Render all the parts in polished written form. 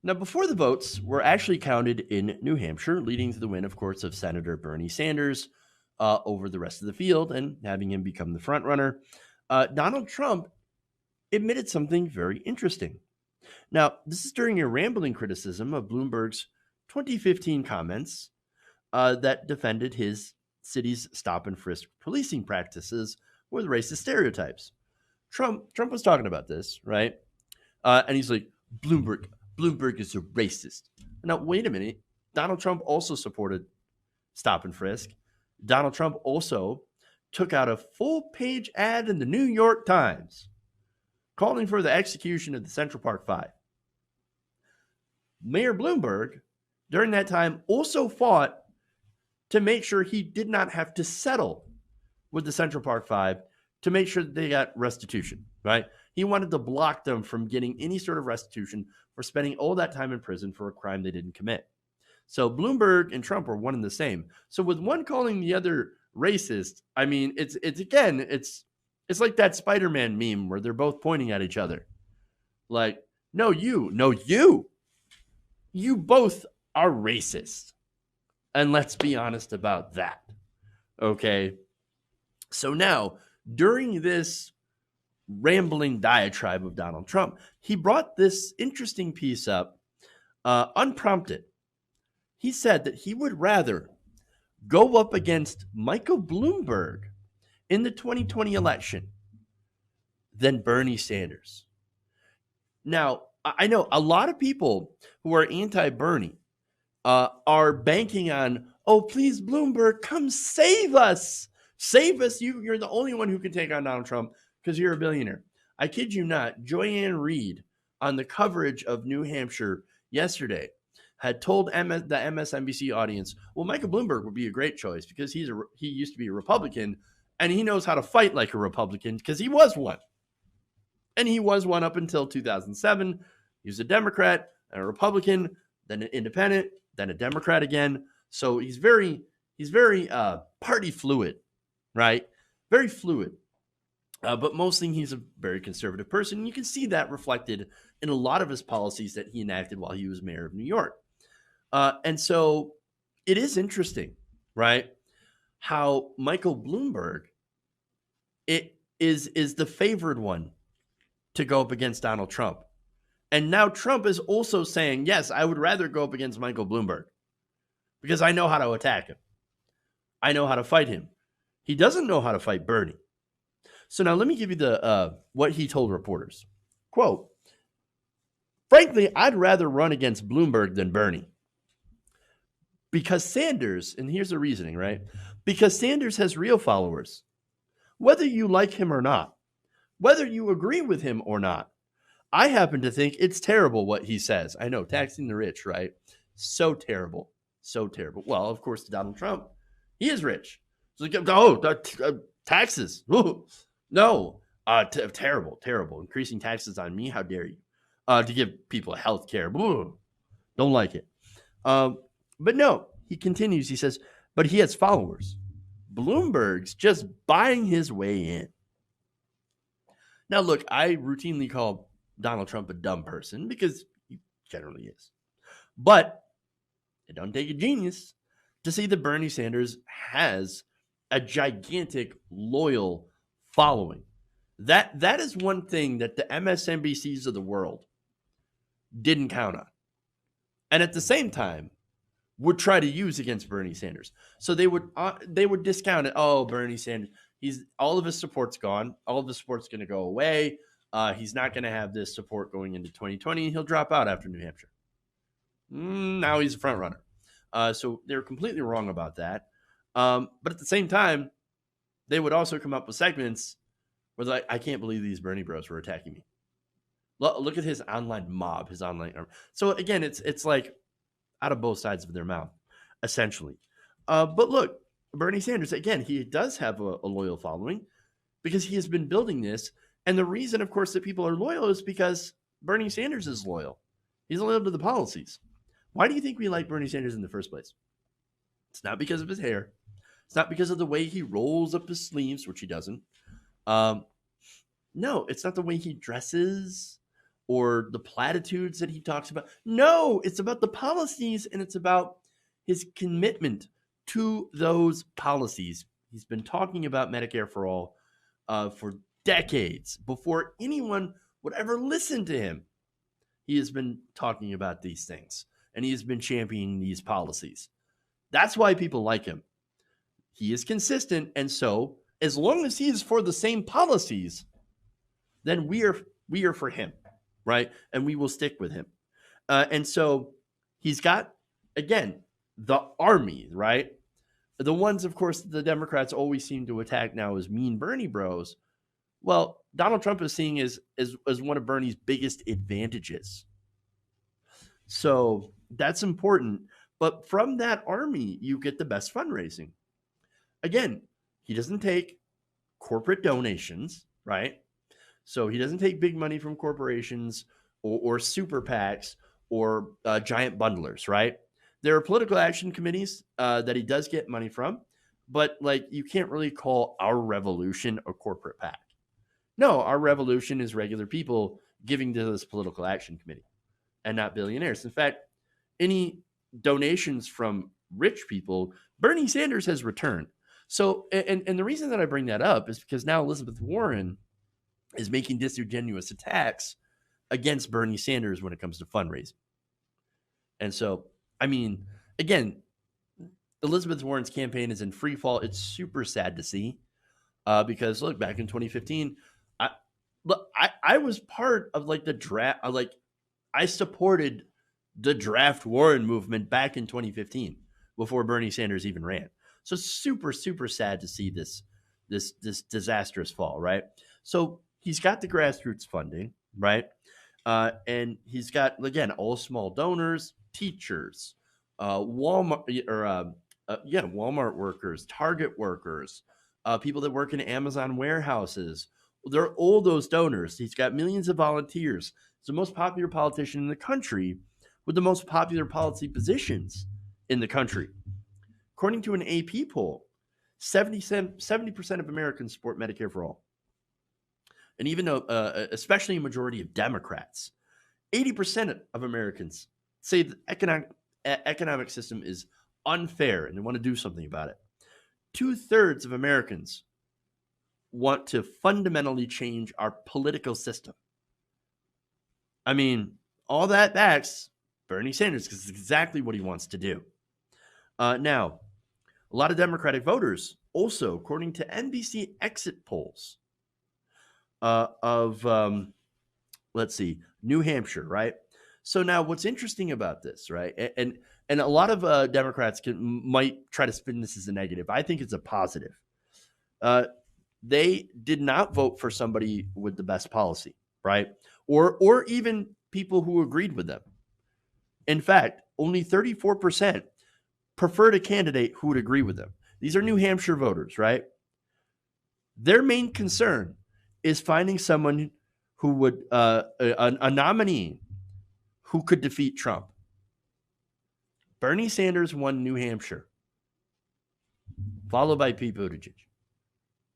Now, before the votes were actually counted in New Hampshire, leading to the win, of course, of Senator Bernie Sanders over the rest of the field and having him become the front runner, Donald Trump admitted something very interesting. Now, this is during a rambling criticism of Bloomberg's 2015 comments that defended his city's stop and frisk policing practices with racist stereotypes. Trump was talking about this, right? And he's like, Bloomberg is a racist. Now, wait a minute. Donald Trump also supported stop and frisk. Donald Trump also took out a full page ad in the New York Times calling for the execution of the Central Park Five. Mayor Bloomberg, during that time, also fought to make sure he did not have to settle with the Central Park Five to make sure that they got restitution, right? He wanted to block them from getting any sort of restitution for spending all that time in prison for a crime they didn't commit. So Bloomberg and Trump are one and the same. So with one calling the other racist, I mean, it's like that Spider-Man meme where they're both pointing at each other. Like, no, you both are racist. And let's be honest about that. Okay. So now, during this rambling diatribe of Donald Trump, he brought this interesting piece up unprompted. He said that he would rather go up against Michael Bloomberg in the 2020 election than Bernie Sanders. Now, I know a lot of people who are anti-Bernie are banking on, oh, please, Bloomberg, come save us. Save us. You're the only one who can take on Donald Trump because you're a billionaire. I kid you not. Joy-Ann Reid on the coverage of New Hampshire yesterday had told the MSNBC audience, well, Michael Bloomberg would be a great choice because he used to be a Republican and he knows how to fight like a Republican because he was one. And he was one up until 2007. He was a Democrat, a Republican, then an independent, then a Democrat again. So he's very party fluid, right? Very fluid. But mostly he's a very conservative person. And you can see that reflected in a lot of his policies that he enacted while he was mayor of New York. And so it is interesting, right? How Michael Bloomberg is the favored one to go up against Donald Trump. And now Trump is also saying, yes, I would rather go up against Michael Bloomberg because I know how to attack him. I know how to fight him. He doesn't know how to fight Bernie. So now let me give you the what he told reporters. Quote, frankly, I'd rather run against Bloomberg than Bernie. Because Sanders, and here's the reasoning, right? Because Sanders has real followers. Whether you like him or not, whether you agree with him or not, I happen to think it's terrible what he says. I know, taxing the rich, right? So terrible. So terrible. Well, of course, Donald Trump, he is rich. It's like, taxes. Ooh, no. Terrible, terrible. Increasing taxes on me? How dare you? To give people health care. Don't like it. But no, he continues. He says, but he has followers. Bloomberg's just buying his way in. Now, look, I routinely call Donald Trump a dumb person because he generally is. But it don't take a genius to see that Bernie Sanders has a gigantic, loyal following. That is one thing that the MSNBCs of the world didn't count on. And at the same time, would try to use against Bernie Sanders. So they would discount it. Oh, Bernie Sanders, all of his support's gone. All of his support's going to go away. He's not going to have this support going into 2020. He'll drop out after New Hampshire. Now he's a front runner. So they're completely wrong about that. But at the same time, they would also come up with segments where they're like, I can't believe these Bernie bros were attacking me. Look at his online mob, his online arm. So again, it's like out of both sides of their mouth, essentially. But look, Bernie Sanders, again, he does have a loyal following because he has been building this. And the reason, of course, that people are loyal is because Bernie Sanders is loyal. He's loyal to the policies. Why do you think we like Bernie Sanders in the first place? It's not because of his hair. It's not because of the way he rolls up his sleeves, which he doesn't. No, it's not the way he dresses. or the platitudes that he talks about. No, it's about the policies, and it's about his commitment to those policies. He's been talking about Medicare for All for decades before anyone would ever listen to him. He has been talking about these things, and he has been championing these policies. That's why people like him. He is consistent, and so as long as he is for the same policies, then we are for him, right? And we will stick with him. And so he's got, again, the army, right? The ones, of course, the Democrats always seem to attack now as mean Bernie bros. Well, Donald Trump is seeing as one of Bernie's biggest advantages. So that's important. But from that army, you get the best fundraising. Again, he doesn't take corporate donations, right? So he doesn't take big money from corporations or super PACs or giant bundlers, right? There are political action committees that he does get money from, but like you can't really call Our Revolution a corporate PAC. No, Our Revolution is regular people giving to this political action committee and not billionaires. In fact, any donations from rich people, Bernie Sanders has returned. So, and the reason that I bring that up is because now Elizabeth Warren is making disingenuous attacks against Bernie Sanders when it comes to fundraising. And so, I mean, again, Elizabeth Warren's campaign is in free fall. It's super sad to see because look, back in 2015, I was part of like the draft. I supported the draft Warren movement back in 2015 before Bernie Sanders even ran. So super, super sad to see this disastrous fall, right? So he's got the grassroots funding, right? And he's got, again, all small donors, teachers, Walmart workers, Target workers, people that work in Amazon warehouses. They're all those donors. He's got millions of volunteers. He's the most popular politician in the country with the most popular policy positions in the country. According to an AP poll, 70% of Americans support Medicare for all. And even though, especially a majority of Democrats, 80% of Americans say the economic system is unfair and they want to do something about it. 2/3 of Americans want to fundamentally change our political system. I mean, all that backs Bernie Sanders because it's exactly what he wants to do. Now, a lot of Democratic voters also, according to NBC exit polls of New Hampshire, right? So now what's interesting about this, right? And a lot of Democrats might try to spin this as a negative. I think it's a positive. They did not vote for somebody with the best policy, right? Or even people who agreed with them. In fact, only 34% preferred a candidate who would agree with them. These are New Hampshire voters, right? Their main concern is finding someone who would, a nominee who could defeat Trump. Bernie Sanders won New Hampshire, followed by Pete Buttigieg.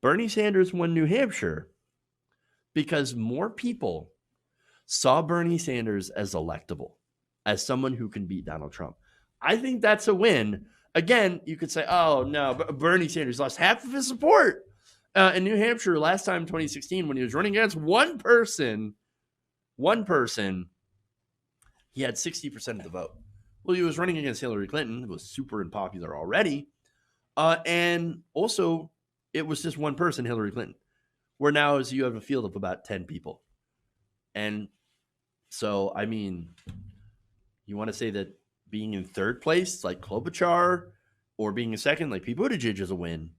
Bernie Sanders won New Hampshire because more people saw Bernie Sanders as electable, as someone who can beat Donald Trump. I think that's a win. Again, you could say, oh, no, Bernie Sanders lost half of his support in New Hampshire last time in 2016 when he was running against one person, he had 60% of the vote. Well, he was running against Hillary Clinton, who was super unpopular already. And also, it was just one person, Hillary Clinton, where now is you have a field of about 10 people. And so, I mean, you want to say that being in third place, like Klobuchar, or being in second, like Pete Buttigieg, is a win.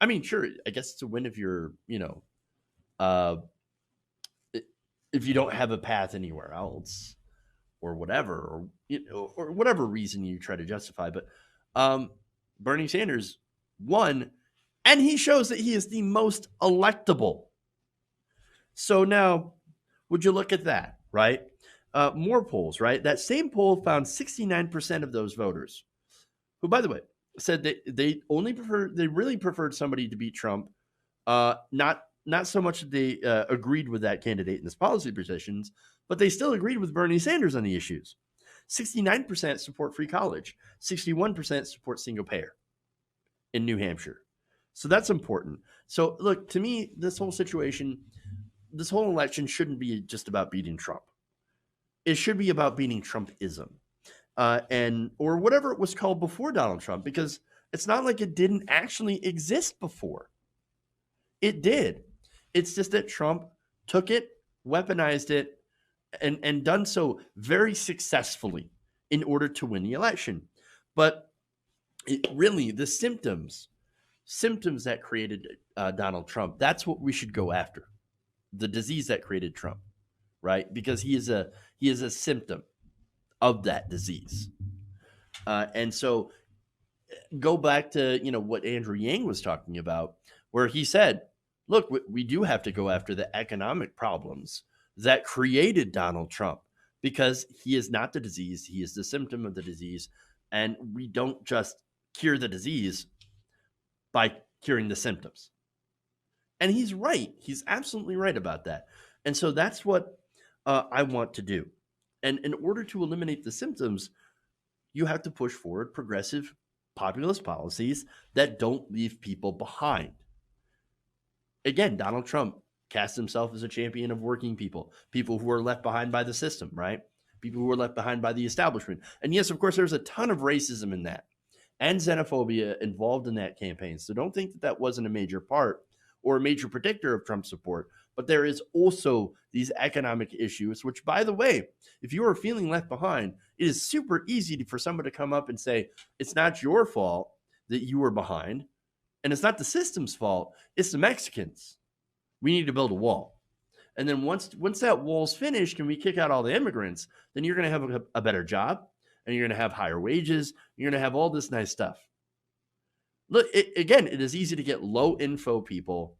I mean, sure, I guess it's a win if you're, if you don't have a path anywhere else or whatever, or whatever reason you try to justify. But Bernie Sanders won, and he shows that he is the most electable. So now, would you look at that, right? More polls, right? That same poll found 69% of those voters, who, by the way, said that they really preferred somebody to beat Trump, not not so much that they agreed with that candidate in his policy positions, but they still agreed with Bernie Sanders on the issues. 69% support free college, 61% support single payer in New Hampshire. So that's important. So look, to me, this whole situation, this whole election shouldn't be just about beating Trump. It should be about beating Trumpism, or whatever it was called before Donald Trump, because it's not like it didn't actually exist before. It did. It's just that Trump took it, weaponized it, and done so very successfully in order to win the election. But really, the symptoms that created Donald Trump, that's what we should go after. The disease that created Trump, right? Because he is a symptom of that disease. And so go back to, what Andrew Yang was talking about, where he said, look, we do have to go after the economic problems that created Donald Trump, because he is not the disease. He is the symptom of the disease. And we don't just cure the disease by curing the symptoms. And he's right. He's absolutely right about that. And so that's what I want to do. And in order to eliminate the symptoms, you have to push forward progressive populist policies that don't leave people behind. Again, Donald Trump cast himself as a champion of working people who are left behind by the system, right? People who are left behind by the establishment. And yes, of course, there's a ton of racism in that and xenophobia involved in that campaign. So don't think that wasn't a major part or a major predictor of Trump's support. But there is also these economic issues, which, by the way, if you are feeling left behind, it is super easy for someone to come up and say, it's not your fault that you were behind. And it's not the system's fault. It's the Mexicans. We need to build a wall. And then once that wall's finished and we kick out all the immigrants, then you're going to have a better job, and you're going to have higher wages. You're going to have all this nice stuff. Look, it is easy to get low info people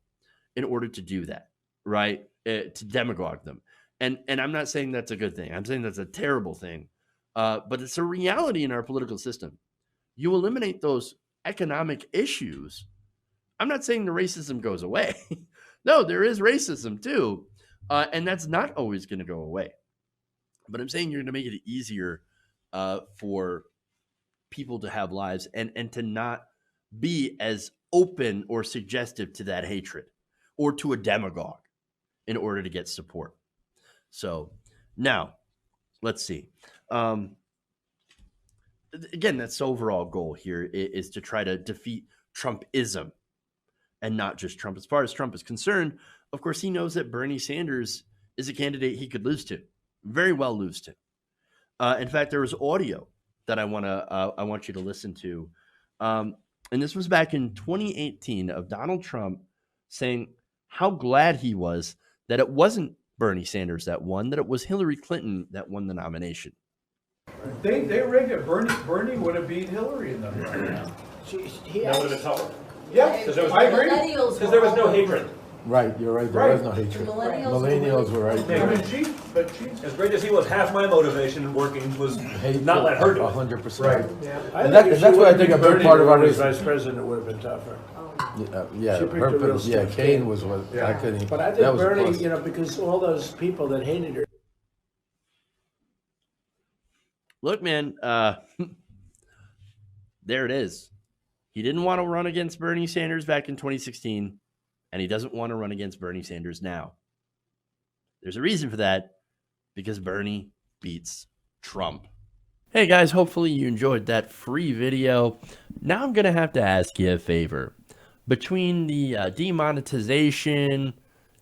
in order to do that, right? To demagogue them. And I'm not saying that's a good thing. I'm saying that's a terrible thing. But it's a reality in our political system. You eliminate those economic issues. I'm not saying the racism goes away. No, there is racism too. And that's not always going to go away. But I'm saying you're going to make it easier for people to have lives and to not be as open or suggestive to that hatred or to a demagogue in order to get support. So now let's see. Again, that's the overall goal here is to try to defeat Trumpism and not just Trump. As far as Trump is concerned, of course, he knows that Bernie Sanders is a candidate he could lose to, very well lose to. In fact, there was audio that I want you to listen to. And this was back in 2018 of Donald Trump saying how glad he was that it wasn't Bernie Sanders that won, that it was Hillary Clinton that won the nomination. They rigged it. Bernie would have beat Hillary in them right now. That would have been tougher. Yeah, I agree. Because there was no hatred. Right, you're right. There was no hatred. The Millennials were right. I mean, As great as he was, half my motivation working was Hate not let her do it. 100%. Right. Yeah. And that's what I think a big part of our was reason. vice president would have been tougher. Yeah, She picked her, a real stiff Kane kid. was what Yeah. I couldn't. But I that think was a Bernie, plus. because all those people that hated her. Look, man, there it is. He didn't want to run against Bernie Sanders back in 2016, and he doesn't want to run against Bernie Sanders now. There's a reason for that, because Bernie beats Trump. Hey guys, hopefully you enjoyed that free video. Now I'm going to have to ask you a favor. Between the demonetization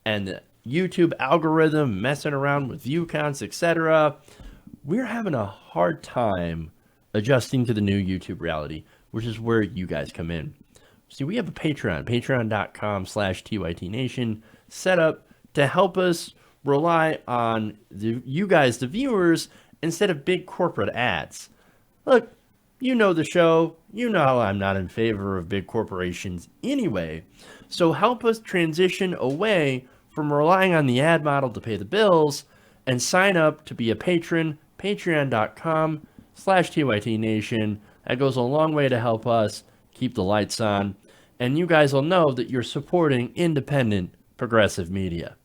and the YouTube algorithm messing around with view counts, etc., we're having a hard time adjusting to the new YouTube reality, which is where you guys come in. See, we have a Patreon, patreon.com/TYTNation, set up to help us rely on you guys, the viewers, instead of big corporate ads. Look, you know the show. You know I'm not in favor of big corporations anyway. So help us transition away from relying on the ad model to pay the bills and sign up to be a patron, patreon.com/TYTNation. That goes a long way to help us keep the lights on. And you guys will know that you're supporting independent progressive media.